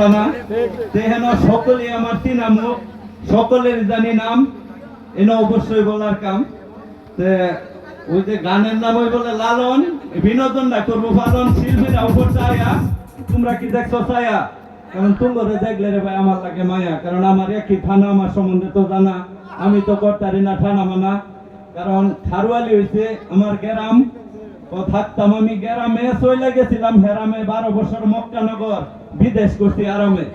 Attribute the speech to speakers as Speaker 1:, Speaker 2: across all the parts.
Speaker 1: জানা তেহেন সকলে আমার তিনামুখ সকলের জানি নাম এনে অবশ্যই বলার কাম। ওই যে গানের নাম ওই বলে লালন, বিনোদন না করবো পালন, শিল্পীরা উপর চায়া। তোমরা কি দেখছো চায়া? কারণ তুঙ্গরে দেখলে রে ভাই আমার লাগে মায়া, কারণ আমার একই থানা, আমার সম্বন্ধে তো জানা, আমি তো করতারি না থানা মানা। কারণ খারওয়ালি হয়েছে আমার গ্রাম, থাকতাম আমি গ্রামে, চলে গেছিলাম হেরামে, 12 বছর মক্কানগর বিদেশ করছি আরামে।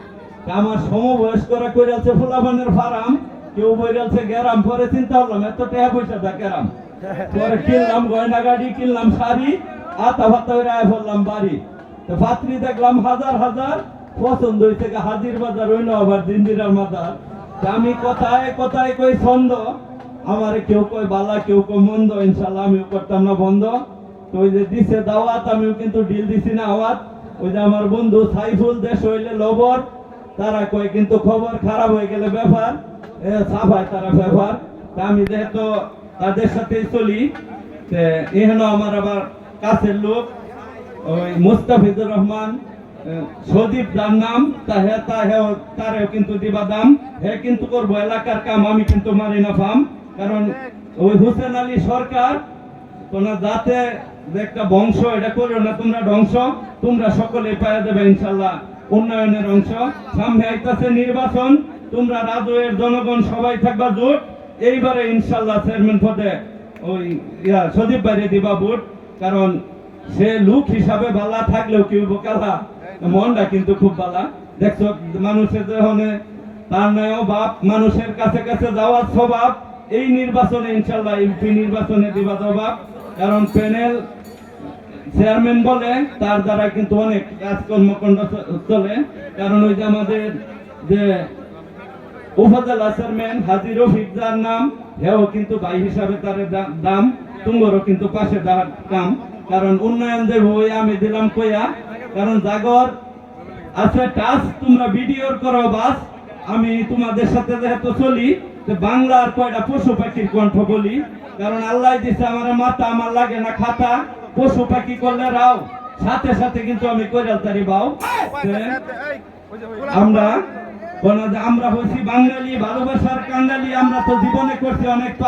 Speaker 1: আমার সমবয়স্করা কইরালছে ফুলাবানের ফার্ম, কেউ বইরালছে গ্রাম। পরে চিন্তা করলাম এত টাকা পয়সা দা গ্রাম, পরে কিনলাম গয়না গাড়ি, কিনলাম শাড়ি, আতা ভাতা রায় ফেললাম বাড়ি। তো পাত্রী দেখলাম হাজার হাজার, পছন্দ হয়েছে হাজির বাজার হইলো আবার জিন্দিরার মাজার। আমি কথায় কথায় কই ছন্দ, আমার কেউ কই বালা কেউ কই মন্দ, ইনশাল্লাহ আমিও করতাম না বন্ধ। তো ওই যে দিছে দাওয়াত, আমিও কিন্তু ডিল দিছি না আওয়াত। ওই যে আমার বন্ধু সাইফুল, দেশ হইলে লবর, তারা কয় কিন্তু খবর খারাপ হয়ে গেলে ব্যাপার সাফায় তারা ব্যাপার। তা আমি যেহেতু তাদের সাথে চলি, এখানে আমার আবার কাছের লোক ওই মুস্তাফিজুর রহমান সদীপ যার নাম, তারেও কিন্তু দিবা দাম। হে কিন্তু করবো এলাকার কাম, আমি কিন্তু মারি না ফাম। কারণ ওই হুসেন আলী সরকার তোমার যাতে একটা বংশ, এটা করো না তোমরা ধ্বংস, তোমরা সকলে পাইয়া দেবে ইনশাল্লাহ উন্নয়নের অংশ। সামনে আইতাছে নির্বাচন, তোমরা রাজয়ের জনগণ সবাই থাকবা জোট। এইবারে ইনশাল্লাহ চেয়ারম্যান পদে ওই সজীব বাইরে দিবা ভোট। কারণ সে লোক হিসাবে বালা থাকলেও কেউ বোকালা, মনটা কিন্তু খুব বালা। দেখছো মানুষের যখন তার নয় বাপ, মানুষের কাছে কাছে যাওয়ার স্বভাব। এই নির্বাচনে ইনশাল্লাহ এমপি নির্বাচনে দিবা জবাব। কারণ প্যানেল চেয়ারম্যান বলে তার দ্বারা কিন্তু অনেক কাজকর্ম চলে। কারণ ওই যে আমাদের যে উপজেলা চেয়ারম্যান হাজি রফিক যার নাম, হেও কিন্তু ভাই হিসাবে তার দাম, তুঙ্গরও কিন্তু পাশে দেওয়ার কাম। কারণ উন্নয়ন দেব ওই আমি দিলাম কইয়া। কারণ জাগর আছে টাচ, তোমরা ভিডিওর করো বাস। আমি তোমাদের সাথে যেহেতু চলি, বাংলার কয়টা পশু পাখির কণ্ঠ বলি। কারণ আল্লাহ দিছে আমার মাথা, আমার লাগে না খাতা। পশু পাখি করলে রাও, সাথে সাথে কিন্তু আমি কইরালতারি বাও। আমরা হচ্ছি বাঙালি, ভালোবাসার কাঙ্গালি। আমরা তো জীবনে করছি অনেক